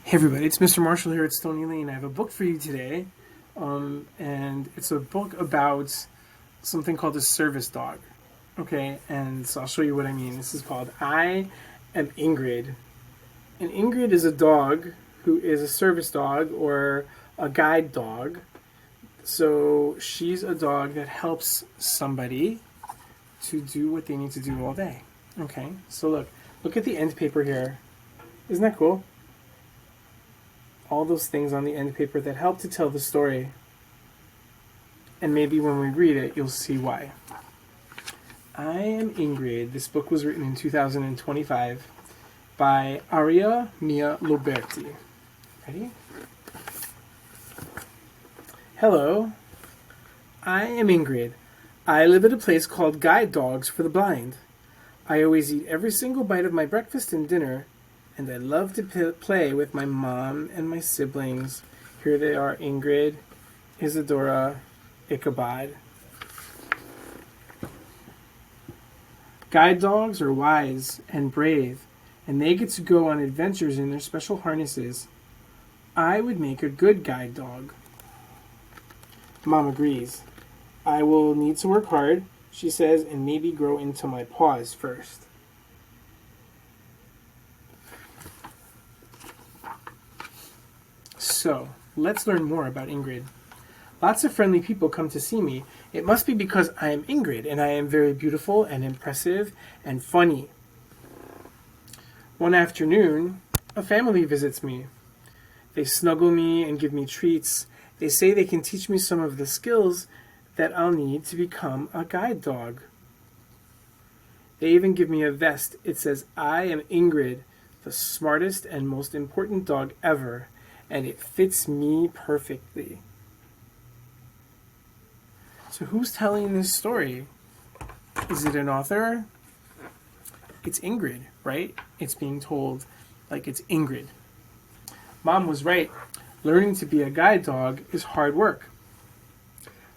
Hey everybody, it's Mr. Marshall here at Stony Lane. I have a book for you today, and it's a book about something called a service dog. Okay, and so I'll show you what I mean. This is called I Am Ingrid. And Ingrid is a dog who is a service dog or a guide dog. So she's a dog that helps somebody to do what they need to do all day. Okay, so look at the end paper here. Isn't that cool? All those things on the end paper that help to tell the story. And maybe when we read it, you'll see why. I Am Ingrid. This book was written in 2025 by Aria Mia Loberti. Ready? Hello. I am Ingrid. I live at a place called Guide Dogs for the Blind. I always eat every single bite of my breakfast and dinner, and I love to play with my mom and my siblings. Here they are, Ingrid, Isadora, Ichabod. Guide dogs are wise and brave, and they get to go on adventures in their special harnesses. I would make a good guide dog. Mom agrees. I will need to work hard, she says, and maybe grow into my paws first. So, let's learn more about Ingrid. Lots of friendly people come to see me. It must be because I am Ingrid and I am very beautiful and impressive and funny. One afternoon, a family visits me. They snuggle me and give me treats. They say they can teach me some of the skills that I'll need to become a guide dog. They even give me a vest. It says, I am Ingrid, the smartest and most important dog ever, and it fits me perfectly. So who's telling this story? Is it an author? It's Ingrid, right? It's being told like it's Ingrid. Mom was right. Learning to be a guide dog is hard work.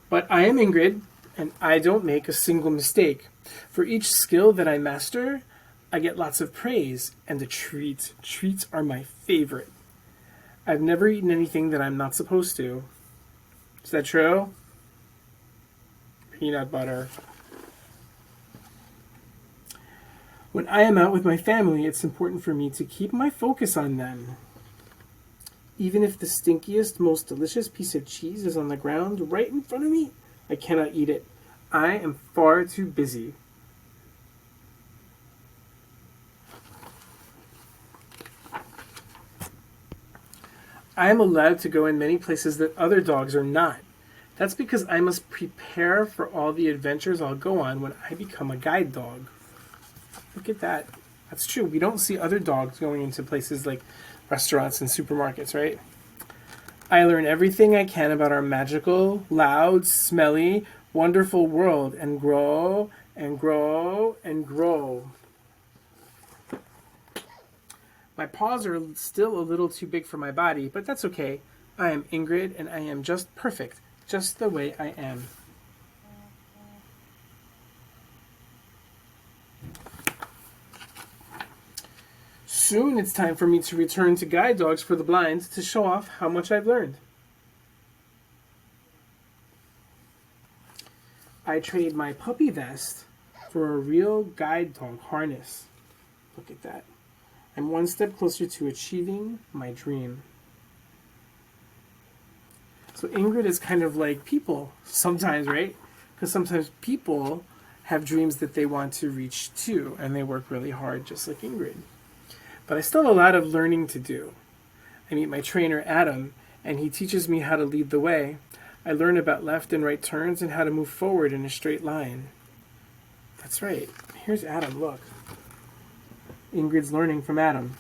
But I am Ingrid, and I don't make a single mistake. For each skill that I master, I get lots of praise and a treat. Treats are my favorite. I've never eaten anything that I'm not supposed to. Is that true? Peanut butter. When I am out with my family, it's important for me to keep my focus on them. Even if the stinkiest, most delicious piece of cheese is on the ground right in front of me, I cannot eat it. I am far too busy. I am allowed to go in many places that other dogs are not. That's because I must prepare for all the adventures I'll go on when I become a guide dog. Look at that. That's true. We don't see other dogs going into places like restaurants and supermarkets, right? I learn everything I can about our magical, loud, smelly, wonderful world and grow and grow and grow. My paws are still a little too big for my body, but that's okay. I am Ingrid and I am just perfect, just the way I am. Soon it's time for me to return to Guide Dogs for the Blind to show off how much I've learned. I trade my puppy vest for a real guide dog harness. Look at that. I'm one step closer to achieving my dream. So Ingrid is kind of like people sometimes, right? Because sometimes people have dreams that they want to reach too, and they work really hard just like Ingrid. But I still have a lot of learning to do. I meet my trainer, Adam, and he teaches me how to lead the way. I learn about left and right turns and how to move forward in a straight line. That's right. Here's Adam, look. Ingrid's learning from Adam.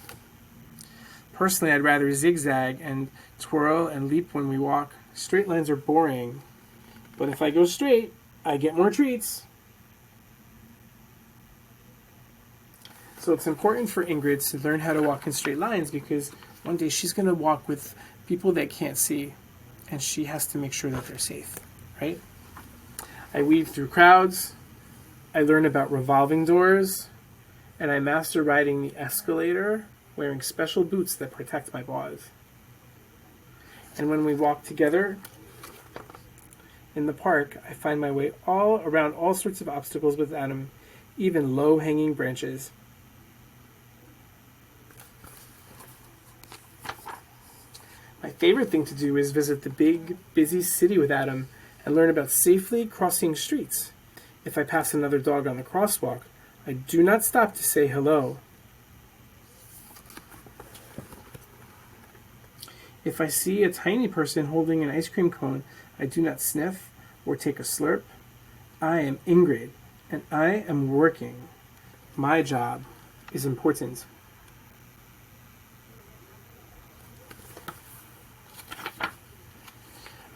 Personally, I'd rather zigzag and twirl and leap when we walk. Straight lines are boring. But if I go straight, I get more treats. So it's important for Ingrid to learn how to walk in straight lines because one day she's going to walk with people that can't see, and she has to make sure that they're safe, right? I weave through crowds. I learn about revolving doors, and I master riding the escalator wearing special boots that protect my paws. And when we walk together in the park, I find my way all around all sorts of obstacles with Adam, even low-hanging branches. My favorite thing to do is visit the big, busy city with Adam and learn about safely crossing streets. If I pass another dog on the crosswalk, I do not stop to say hello. If I see a tiny person holding an ice cream cone, I do not sniff or take a slurp. I am Ingrid, and I am working. My job is important.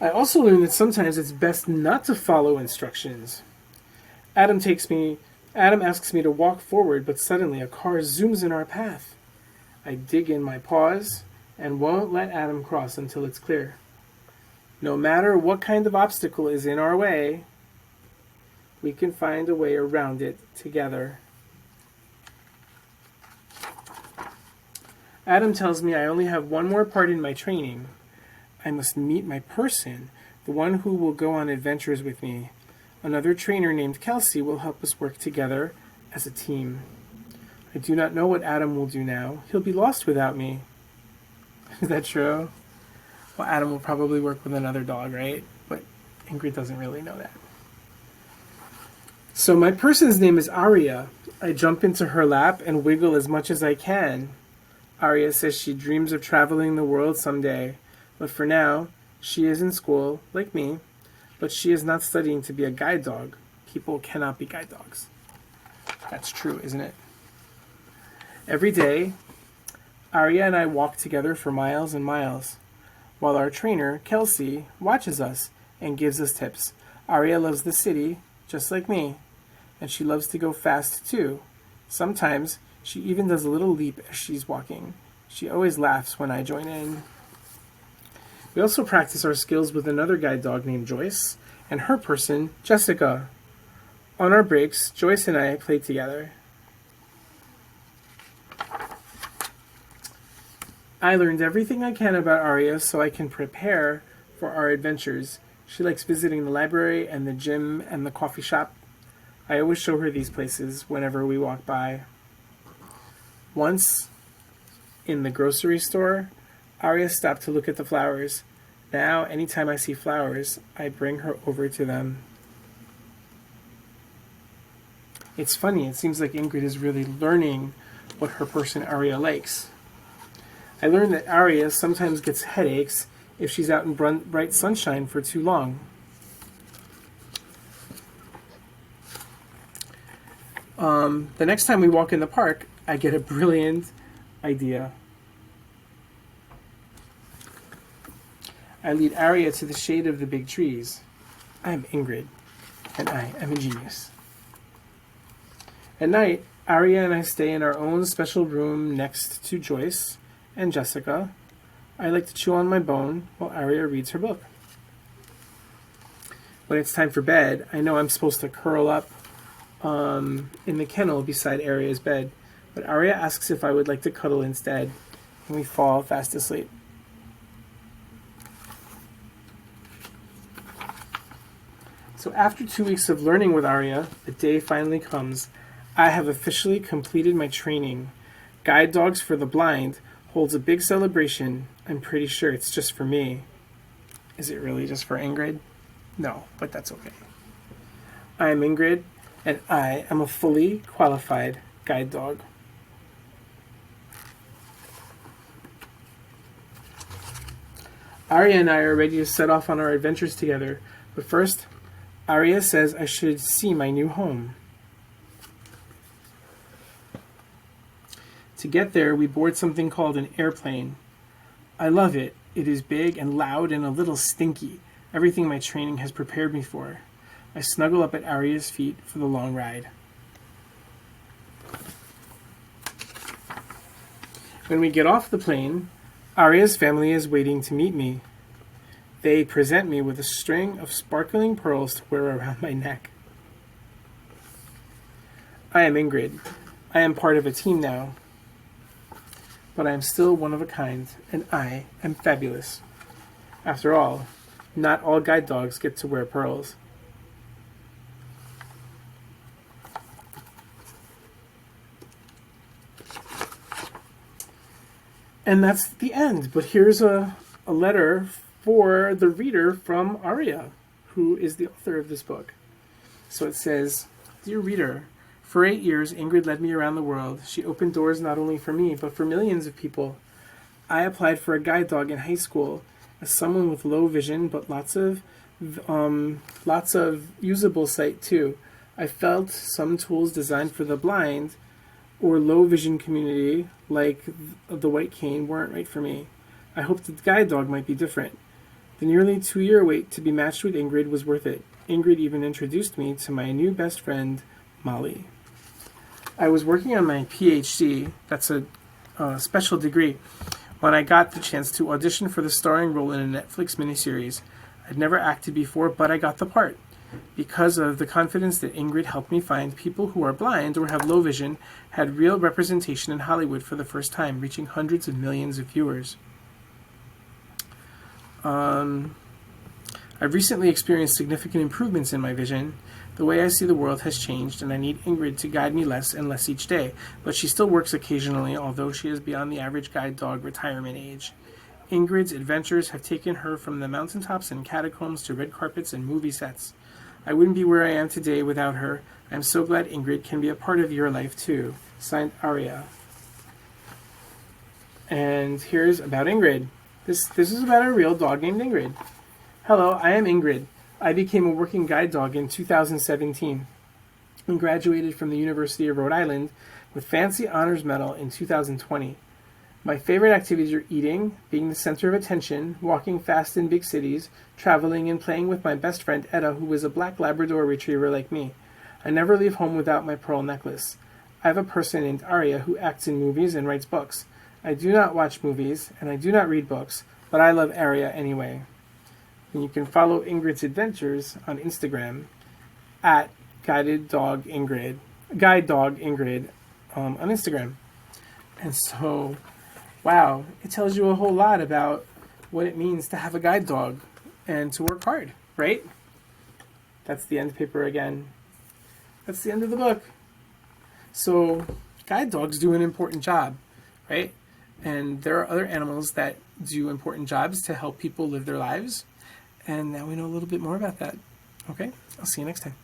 I also learned that sometimes it's best not to follow instructions. Adam asks me to walk forward, but suddenly a car zooms in our path. I dig in my paws and won't let Adam cross until it's clear. No matter what kind of obstacle is in our way, we can find a way around it together. Adam tells me I only have one more part in my training. I must meet my person, the one who will go on adventures with me. Another trainer named Kelsey will help us work together as a team. I do not know what Adam will do now. He'll be lost without me. Is that true? Well, Adam will probably work with another dog, right? But Ingrid doesn't really know that. So my person's name is Aria. I jump into her lap and wiggle as much as I can. Aria says she dreams of traveling the world someday, but for now, she is in school, like me, but she is not studying to be a guide dog. People cannot be guide dogs. That's true, isn't it? Every day, Aria and I walk together for miles and miles, while our trainer, Kelsey, watches us and gives us tips. Aria loves the city, just like me, and she loves to go fast too. Sometimes, she even does a little leap as she's walking. She always laughs when I join in. We also practice our skills with another guide dog named Joyce and her person, Jessica. On our breaks, Joyce and I play together. I learned everything I can about Aria so I can prepare for our adventures. She likes visiting the library and the gym and the coffee shop. I always show her these places whenever we walk by. Once, in the grocery store, Aria stopped to look at the flowers. Now, anytime I see flowers, I bring her over to them. It's funny, it seems like Ingrid is really learning what her person Aria likes. I learned that Aria sometimes gets headaches if she's out in bright sunshine for too long. The next time we walk in the park, I get a brilliant idea. I lead Aria to the shade of the big trees. I'm Ingrid, and I am a genius. At night, Aria and I stay in our own special room next to Joyce and Jessica. I like to chew on my bone while Aria reads her book. When it's time for bed, I know I'm supposed to curl up in the kennel beside Aria's bed, but Aria asks if I would like to cuddle instead, and we fall fast asleep. So after 2 weeks of learning with Aria, the day finally comes. I have officially completed my training. Guide Dogs for the Blind holds a big celebration. I'm pretty sure it's just for me. Is it really just for Ingrid? No, but that's okay. I am Ingrid, and I am a fully qualified guide dog. Aria and I are ready to set off on our adventures together, but first, Aria says I should see my new home. To get there, we board something called an airplane. I love it. It is big and loud and a little stinky. Everything my training has prepared me for. I snuggle up at Aria's feet for the long ride. When we get off the plane, Aria's family is waiting to meet me. They present me with a string of sparkling pearls to wear around my neck. I am Ingrid. I am part of a team now. but I am still one of a kind, and I am fabulous. After all, not all guide dogs get to wear pearls. And that's the end. But here's a letter for the reader from Aria, who is the author of this book. So it says, Dear reader, for 8 years, Ingrid led me around the world. She opened doors not only for me, but for millions of people. I applied for a guide dog in high school as someone with low vision, but lots of usable sight too. I felt some tools designed for the blind or low vision community, like the white cane, weren't right for me. I hoped the guide dog might be different. The nearly 2-year wait to be matched with Ingrid was worth it. Ingrid even introduced me to my new best friend, Molly. I was working on my PhD, that's a special degree, when I got the chance to audition for the starring role in a Netflix miniseries. I'd never acted before, but I got the part. Because of the confidence that Ingrid helped me find, people who are blind or have low vision had real representation in Hollywood for the first time, reaching hundreds of millions of viewers. I've recently experienced significant improvements in my vision. The way I see the world has changed, and I need Ingrid to guide me less and less each day, but she still works occasionally, although she is beyond the average guide dog retirement age. Ingrid's adventures have taken her from the mountaintops and catacombs to red carpets and movie sets. I wouldn't be where I am today without her. I'm so glad Ingrid can be a part of your life too. Signed, Aria. And here's about Ingrid. This is about a real dog named Ingrid. Hello, I am Ingrid. I became a working guide dog in 2017 and graduated from the University of Rhode Island with Fancy Honors Medal in 2020. My favorite activities are eating, being the center of attention, walking fast in big cities, traveling, and playing with my best friend Etta, who is a black Labrador retriever like me. I never leave home without my pearl necklace. I have a person named Aria who acts in movies and writes books. I do not watch movies, and I do not read books, but I love Aria anyway. And you can follow Ingrid's adventures on Instagram at Guide Dog Ingrid on Instagram. And so, wow, it tells you a whole lot about what it means to have a guide dog and to work hard, right? That's the end paper again. That's the end of the book. So, guide dogs do an important job, right? And there are other animals that do important jobs to help people live their lives. And now we know a little bit more about that. Okay, I'll see you next time.